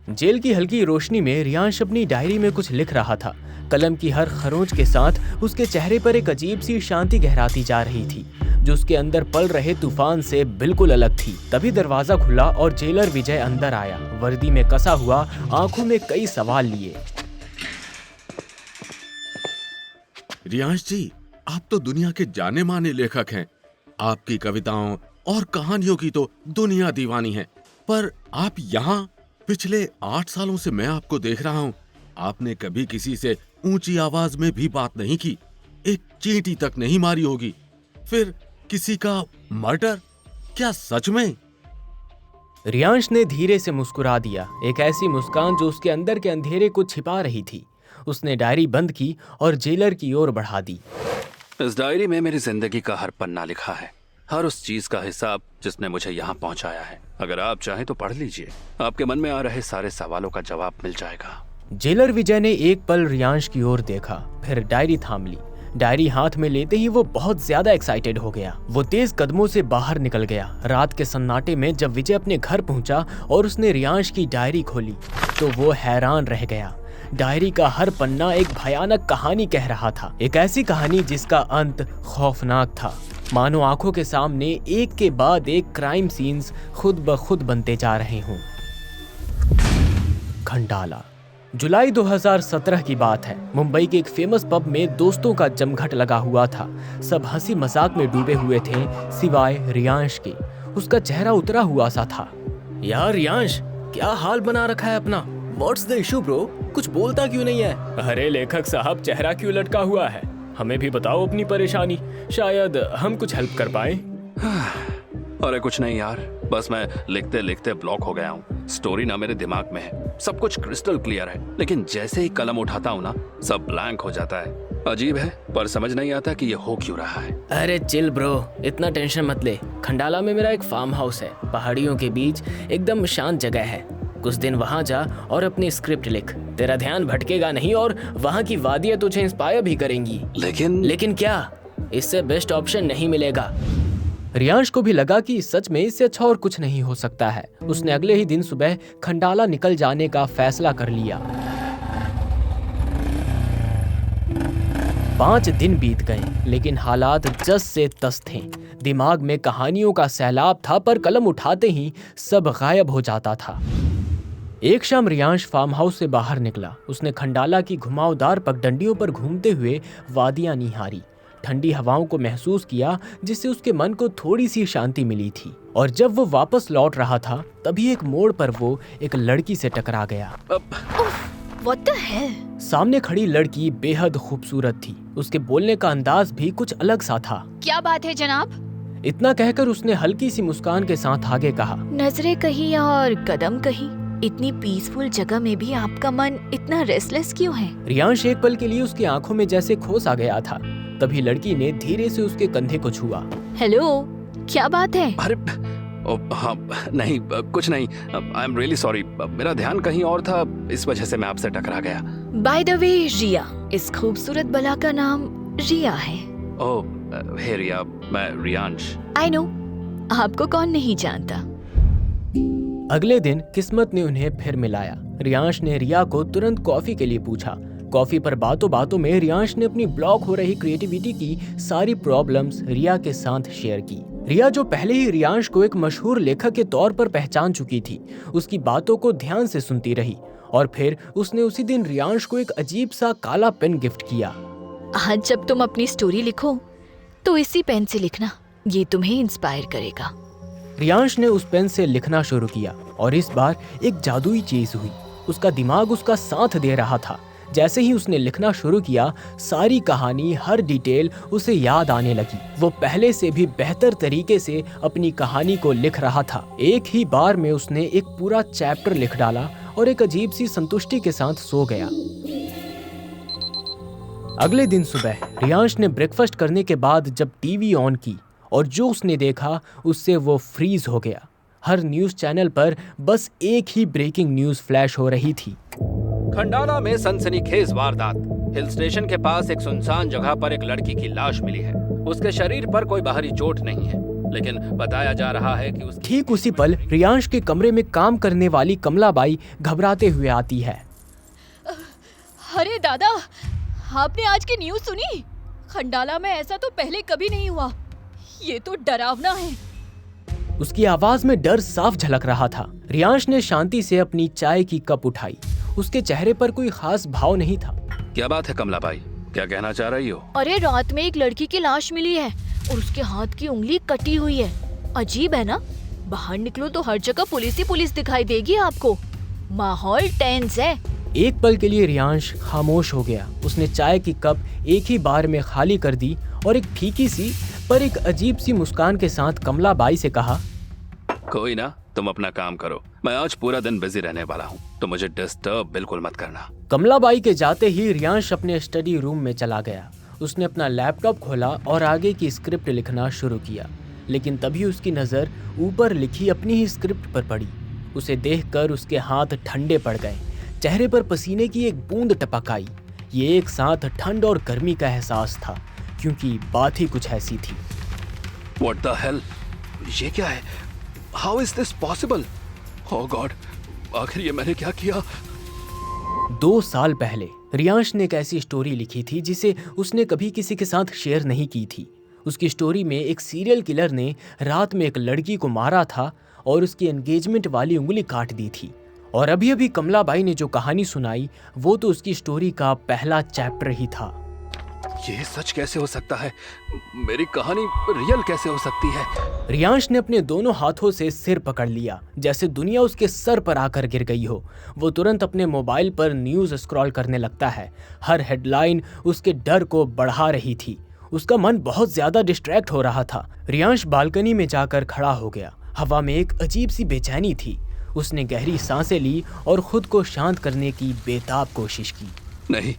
Jail की हल्की रोशनी में रियांश अपनी डायरी में कुछ लिख रहा था। कलम की हर खरोंच के साथ उसके चेहरे पर एक अजीब सी शांति गहराती जा रही थी, जो उसके अंदर पल रहे तूफान से बिल्कुल अलग थी। तभी दरवाजा खुला और जेलर विजय अंदर आया, वर्दी में कसा हुआ, आंखों में कई सवाल लिए। रियांश जी, आप तो दुनिया के जाने माने लेखक हैं। आपकी कविताओं और कहानियों की तो दुनिया दीवानी है, पर आप यहाँ पिछले 8 सालों से मैं आपको देख रहा हूँ। आपने कभी किसी से ऊंची आवाज में भी बात नहीं की, एक चींटी तक नहीं मारी होगी। फिर किसी का मर्डर? क्या सच में? रियांश ने धीरे से मुस्कुरा दिया, एक ऐसी मुस्कान जो उसके अंदर के अंधेरे को छिपा रही थी। उसने डायरी बंद की और जेलर की ओर बढ़ा दी। इस डायरी में मेरी जिंदगी का हर पन्ना लिखा है, हर उस चीज का हिसाब जिसने मुझे यहाँ पहुँचाया है। अगर आप चाहें तो पढ़ लीजिए, आपके मन में आ रहे सारे सवालों का जवाब मिल जाएगा। जेलर विजय ने एक पल रियांश की ओर देखा, फिर डायरी थाम ली। डायरी हाथ में लेते ही वो बहुत ज्यादा एक्साइटेड हो गया। वो तेज कदमों से बाहर निकल गया। रात के सन्नाटे में जब विजय अपने घर पहुंचा और उसने रियांश की डायरी खोली तो वो हैरान रह गया। डायरी का हर पन्ना एक भयानक कहानी कह रहा था, एक ऐसी कहानी जिसका अंत खौफनाक था, मानो आंखों के सामने एक के बाद एक क्राइम सीन्स खुद ब खुद बनते जा रहे हों। खंडाला। जुलाई 2017 की बात है। मुंबई के एक फेमस पब में दोस्तों का जमघट लगा हुआ था। सब हंसी मजाक में डूबे हुए थे सिवाय रियांश के। उसका चेहरा उतरा हुआ सा था। यार रियांश, क्या हाल बना रखा है अपना? What's the issue bro? कुछ बोलता क्यों नहीं है? अरे लेखक साहब, चेहरा क्यों लटका हुआ है? हमें भी बताओ अपनी परेशानी, शायद हम कुछ हेल्प कर पाए। अरे कुछ नहीं यार, बस मैं लिखते लिखते ब्लॉक हो गया हूँ। स्टोरी ना मेरे दिमाग में है, सब कुछ क्रिस्टल क्लियर है, लेकिन जैसे ही कलम उठाता हूँ ना, सब ब्लैंक हो जाता है। अजीब है, पर समझ नहीं आता कि ये हो क्यों रहा है। अरे चिल ब्रो, इतना टेंशन मत ले। खंडाला में मेरा एक फार्म हाउस है, पहाड़ियों के बीच, एकदम शांत जगह है। कुछ दिन वहाँ जा और अपनी स्क्रिप्ट लिख, तेरा ध्यान भटकेगा नहीं और वहाँ की वादियाँ तुझे इंस्पायर भी करेंगी। लेकिन क्या? इससे बेस्ट ऑप्शन नहीं मिलेगा। रियांश को भी लगा कि सच में इससे अच्छा और कुछ नहीं हो सकता है। उसने अगले ही दिन सुबह खंडाला निकल जाने का फैसला कर लिया। 5 दिन बीत गए, लेकिन हालात जस से तस थे। दिमाग में कहानियों का सैलाब था, पर कलम उठाते ही सब गायब हो जाता था। एक शाम रियांश फार्म हाउस से बाहर निकला। उसने खंडाला की घुमावदार पगडंडियों पर घूमते हुए वादियां निहारी, ठंडी हवाओं को महसूस किया, जिससे उसके मन को थोड़ी सी शांति मिली थी। और जब वो वापस लौट रहा था, तभी एक मोड़ पर वो एक लड़की से टकरा गया। What the hell? सामने खड़ी लड़की बेहद खूबसूरत थी। उसके बोलने का अंदाज भी कुछ अलग सा था। क्या बात है जनाब? इतना कहकर उसने हल्की सी मुस्कान के साथ आगे कहा, नजरें कहीं और कदम कहीं। इतनी पीसफुल जगह में भी आपका मन इतना रेस्टलेस क्यों है? रियांश एक पल के लिए उसकी आंखों में जैसे खोस आ गया था। तभी लड़की ने धीरे से उसके कंधे को छुआ। हेलो, क्या बात है? अरे हाँ, नहीं कुछ नहीं, आई एम रियली सॉरी, मेरा ध्यान कहीं और था, इस वजह से मैं आपसे टकरा गया। बाय द वे रिया, इस खूबसूरत बला का नाम रिया है। ओह हे रिया, मैं रियांश। आई नो, आपको कौन नहीं जानता। अगले दिन किस्मत ने उन्हें फिर मिलाया। रियांश ने रिया को तुरंत कॉफी के लिए पूछा। कॉफी पर बातों बातों में रियांश ने अपनी ब्लॉक हो रही क्रिएटिविटी की सारी प्रॉब्लम्स रिया के साथ शेयर की। रिया, जो पहले ही रियांश को एक मशहूर लेखक के तौर पर पहचान चुकी थी, उसकी बातों को ध्यान से सुनती रही। और फिर उसने उसी दिन रियांश को एक अजीब सा काला पेन गिफ्ट किया। आज जब तुम अपनी स्टोरी लिखो तो इसी पेन से लिखना, ये तुम्हें इंस्पायर करेगा। रियांश ने उस पेन से लिखना शुरू किया और इस बार एक जादुई चीज हुई। उसका दिमाग उसका साथ दे रहा था। जैसे ही उसने लिखना शुरू किया, सारी कहानी, हर डिटेल उसे याद आने लगी। वो पहले से भी बेहतर तरीके से अपनी कहानी को लिख रहा था। एक ही बार में उसने एक पूरा चैप्टर लिख डाला और एक अजीब सी संतुष्टि के साथ सो गया। अगले दिन सुबह रियांश ने ब्रेकफास्ट करने के बाद जब टीवी ऑन की और जो उसने देखा उससे वो फ्रीज हो गया। हर न्यूज चैनल पर बस एक ही ब्रेकिंग न्यूज फ्लैश हो रही थी। खंडाला में सनसनीखेज वारदात। हिल स्टेशन के पास एक सुनसान जगह पर एक लड़की की लाश मिली है। उसके शरीर पर कोई बाहरी चोट नहीं है, लेकिन बताया जा रहा है कि ठीक उसी पल रियांश के कमरे में काम करने वाली कमलाबाई घबराते हुए आती है। अरे दादा, आपने आज की न्यूज़ सुनी? खंडाला में ऐसा तो पहले कभी नहीं हुआ। ये तो डरावना है। उसकी आवाज में डर साफ झलक रहा था। रियांश ने शांति से अपनी चाय की कप उठाई। उसके चेहरे पर कोई खास भाव नहीं था। क्या बात है कमलाबाई, क्या कहना चाह रही हो? अरे रात में एक लड़की की लाश मिली है और उसके हाथ की उंगली कटी हुई है। अजीब है ना? बाहर निकलो तो हर जगह पुलिस ही पुलिस दिखाई देगी आपको। माहौल टेंस है। एक पल के लिए रियांश खामोश हो गया। उसने चाय की कप एक ही बार में खाली कर दी और एक फीकी सी पर एक अजीब सी मुस्कान के साथ कमलाबाई से कहा, कोई ना, तुम अपना काम करो। मैं आज पूरा दिन बिजी रहने वाला हूँ, तो मुझे डिस्टर्ब बिल्कुल मत करना। कमलाबाई के जाते ही रियांश अपने स्टडी रूम में चला गया। उसने अपना लैपटॉप खोला और आगे की स्क्रिप्ट लिखना शुरू किया, लेकिन तभी उसकी नज़र ऊपर लिखी अपनी ही स्क्रिप्ट पर पड़ी। उसे देखकर उसके हाथ ठंडे पड़ गए। चेहरे पर पसीने की एक बूंद टपक आई। ये एक साथ ठंड और गर्मी का एहसास था, क्योंकि बात ही कुछ ऐसी थी। What the hell? ये क्या है? How is this possible? Oh God, आखिर ये मैंने क्या किया? 2 साल पहले रियांश ने एक ऐसी स्टोरी लिखी थी जिसे उसने कभी किसी के साथ शेयर नहीं की थी। उसकी स्टोरी में एक सीरियल किलर ने रात में एक लड़की को मारा था और उसकी एंगेजमेंट वाली उंगली काट दी थी। और अभी अभी कमलाबाई ने जो कहानी सुनाई वो तो उसकी स्टोरी का पहला चैप्टर ही था। ये सच कैसे हो सकता है? मेरी कहानी रियल कैसे हो सकती है? रियांश ने अपने दोनों हाथों से सिर पकड़ लिया, जैसे दुनिया उसके सर पर आकर गिर गई हो। वो तुरंत अपने मोबाइल पर न्यूज़ स्क्रॉल करने लगता है। हर हेडलाइन उसके डर को बढ़ा रही थी। उसका मन बहुत ज्यादा डिस्ट्रैक्ट हो रहा था। रियांश बालकनी में जाकर खड़ा हो गया। हवा में एक अजीब सी बेचैनी थी। उसने गहरी सांसें ली और खुद को शांत करने की बेताब कोशिश की। नहीं,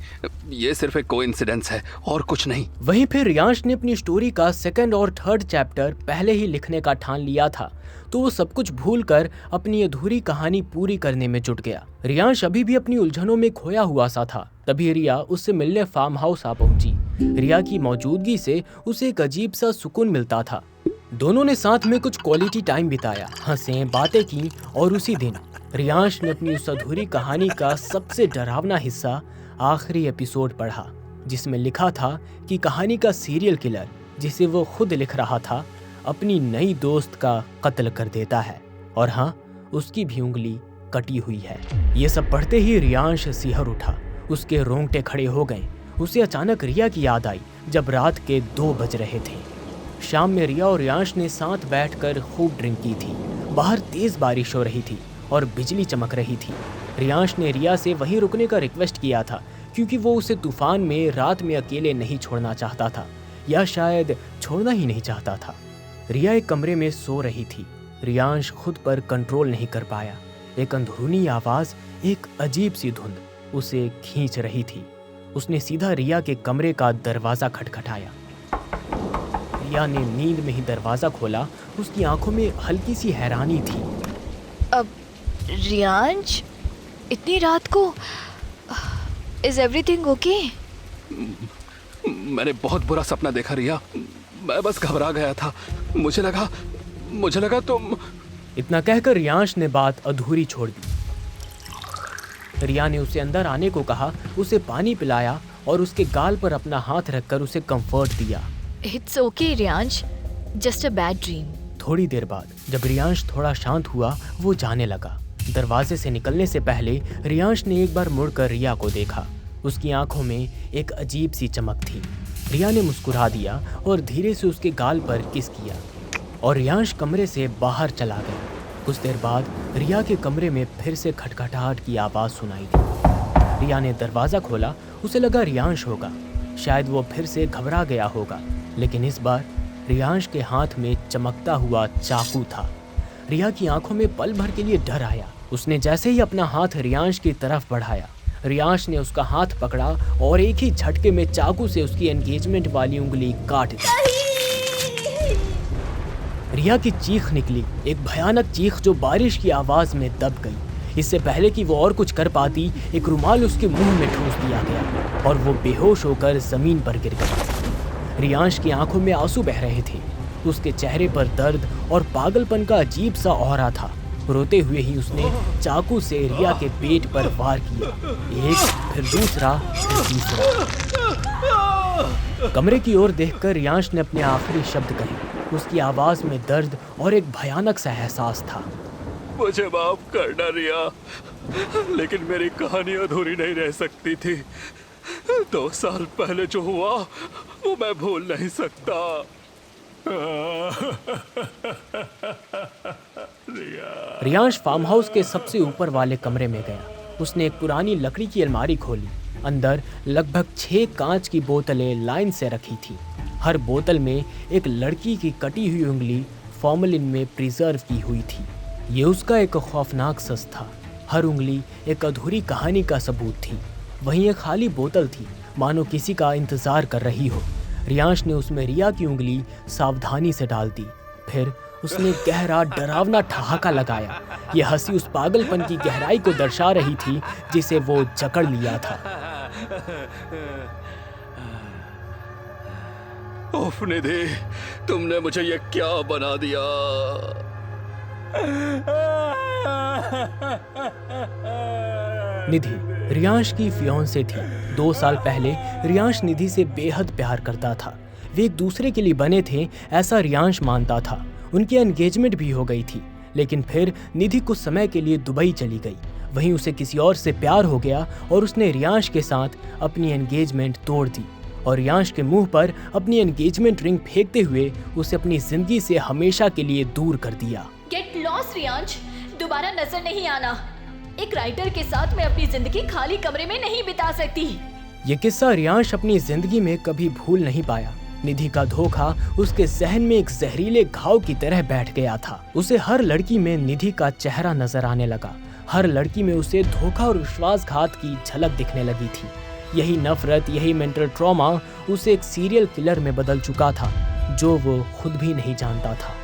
ये सिर्फ एक कोइंसिडेंस है और कुछ नहीं। वहीं फिर रियांश ने अपनी स्टोरी का 2nd और 3rd चैप्टर पहले ही लिखने का ठान लिया था, तो वो सब कुछ भूलकर अपनी अधूरी कहानी पूरी करने में जुट गया। रियांश अभी भी अपनी उलझनों में खोया हुआ सा था। तभी रिया उससे मिलने फार्म हाउस आ पहुंची। रिया की मौजूदगी से उसे एक अजीब सा सुकून मिलता था। दोनों ने साथ में कुछ क्वालिटी टाइम बिताया, हंसे, बातें की और उसी दिन रियांश ने अपनी उस अधूरी कहानी का सबसे डरावना हिस्सा, आखिरी एपिसोड पढ़ा, जिसमें लिखा था कि कहानी का सीरियल किलर, जिसे वो खुद लिख रहा था, अपनी नई दोस्त का कत्ल कर देता है और हाँ, उसकी भी उंगली कटी हुई है। ये सब पढ़ते ही रियांश सिहर उठा। उसके रोंगटे खड़े हो गए। उसे अचानक रिया की याद आई जब रात के 2 बज रहे थे। शाम में रिया और रियांश ने साथ बैठकर खूब ड्रिंक की थी। बाहर तेज बारिश हो रही थी और बिजली चमक रही थी। रियांश ने रिया से वहीं रुकने का रिक्वेस्ट किया था, क्योंकि वो उसे तूफान में रात में अकेले नहीं छोड़ना चाहता था, या शायद छोड़ना ही नहीं चाहता था। रिया एक कमरे में सो रही थी। रियांश खुद पर कंट्रोल नहीं कर पाया। एक अंदरूनी आवाज, एक अजीब सी धुंध उसे खींच रही थी। उसने सीधा रिया के कमरे का दरवाजा खटखटाया। रिया ने नींद में ही दरवाजा खोला। उसकी आंखों में हल्की सी हैरानी थी। अब रियांश, इतनी रात को, इज एवरीथिंग ओके? मैंने बहुत बुरा सपना देखा रिया। मैं बस घबरा गया था। मुझे लगा तुम। इतना कहकर रियांश ने बात अधूरी छोड़ दी। रिया ने उसे अंदर आने को कहा, उसे पानी पिलाया और उसके गाल पर अपना हाथ रखकर उसे कंफर्ट दिया। It's okay Riyansh, just a bad dream. थोड़ी देर बाद जब रियांश थोड़ा शांत हुआ, वो जाने लगा। दरवाजे से निकलने से पहले रियांश ने एक बार मुड़कर रिया को देखा। उसकी आंखों में एक अजीब सी चमक थी। रिया ने मुस्कुरा दिया और धीरे से उसके गाल पर किस किया और रियांश कमरे से बाहर चला गया। कुछ देर बाद रिया के कमरे में फिर से खटखटाहट की आवाज़ सुनाई दी। रिया ने दरवाज़ा खोला। उसे लगा रियांश होगा, शायद वो फिर से घबरा गया होगा, लेकिन इस बार रियांश के हाथ में चमकता हुआ चाकू था। रिया की आंखों में पल भर के लिए डर आया। उसने जैसे ही अपना हाथ रियांश की तरफ बढ़ाया, रियांश ने उसका हाथ पकड़ा और एक ही झटके में चाकू से उसकी एंगेजमेंट वाली उंगली काट दी। रिया की चीख निकली, एक भयानक चीख जो बारिश की आवाज में दब गई। इससे पहले कि वो और कुछ कर पाती, एक रुमाल उसके मुंह में ठूंस दिया गया और वो बेहोश होकर जमीन पर गिर गई। रियांश की आंखों में आंसू बह रहे थे। उसके चेहरे पर दर्द और पागलपन का अजीब सा ऑरा था। रोते हुए ही उसने चाकू से रिया के पेट पर वार किया, एक फिर दूसरा फिर तीसरा। कमरे की ओर देखकर रियांश ने अपने आखिरी शब्द कहे। उसकी आवाज में दर्द और एक भयानक सा एहसास था। मुझे माफ करना रिया, लेकिन मेरी कहानी अधूरी नहीं रह सकती थी। 2 साल पहले जो हुआ वो मैं भूल नहीं सकता। रियांश फार्म हाउस के सबसे ऊपर वाले कमरे में गया। उसने एक पुरानी लकड़ी की अलमारी खोली। अंदर लगभग 6 कांच की बोतलें लाइन से रखी थी। हर बोतल में एक लड़की की कटी हुई उंगली फॉर्मेलिन में प्रिजर्व की हुई थी। ये उसका एक खौफनाक सच था। हर उंगली एक अधूरी कहानी का सबूत थी। वहीं एक खाली बोतल थी, मानो किसी का इंतजार कर रही हो। रियांश ने उसमें रिया की उंगली सावधानी से डाल दी। फिर उसने गहरा डरावना ठहाका लगाया। यह हंसी उस पागलपन की गहराई को दर्शा रही थी जिसे वो जकड़ लिया था। उफ निधि, तुमने मुझे ये क्या बना दिया। निधि रियांश की फियांसे थी। 2 साल पहले रियांश निधि से बेहद प्यार करता था। वे एक दूसरे के लिए बने थे, ऐसा रियांश मानता था। उनकी एंगेजमेंट भी हो गई थी, लेकिन फिर निधि कुछ समय के लिए दुबई चली गई। वहीं उसे किसी और से प्यार हो गया और उसने रियांश के साथ अपनी एंगेजमेंट तोड़ दी और रियांश के मुंह पर अपनी एंगेजमेंट रिंग फेंकते हुए उसे अपनी जिंदगी से हमेशा के लिए दूर कर दिया। गेट लॉस्ट रियांश, दोबारा नजर नहीं आना। एक राइटर के साथ मैं अपनी जिंदगी खाली कमरे में नहीं बिता सकती। ये किस्सा रियांश अपनी जिंदगी में कभी भूल नहीं पाया। निधि का धोखा उसके जहन में एक जहरीले घाव की तरह बैठ गया था। उसे हर लड़की में निधि का चेहरा नजर आने लगा। हर लड़की में उसे धोखा और विश्वासघात की झलक दिखने लगी थी। यही नफरत, यही मेंटल ट्रॉमा उसे एक सीरियल किलर में बदल चुका था, जो वो खुद भी नहीं जानता था।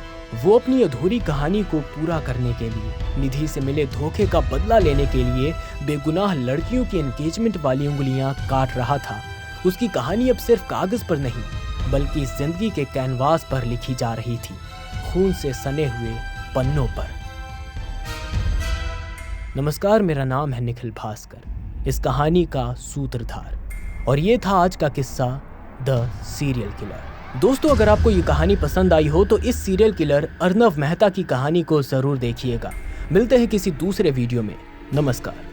वो अपनी अधूरी कहानी को पूरा करने के लिए, निधि से मिले धोखे का बदला लेने के लिए बेगुनाह लड़कियों की एंगेजमेंट वाली उंगलियां काट रहा था। उसकी कहानी अब सिर्फ कागज पर नहीं, बल्कि जिंदगी के कैनवास पर लिखी जा रही थी, खून से सने हुए पन्नों पर। नमस्कार, मेरा नाम है निखिल भास्कर, इस कहानी का सूत्रधार, और ये था आज का किस्सा द सीरियल किलर। दोस्तों, अगर आपको ये कहानी पसंद आई हो तो इस सीरियल किलर अर्नव मेहता की कहानी को जरूर देखिएगा। मिलते हैं किसी दूसरे वीडियो में। नमस्कार।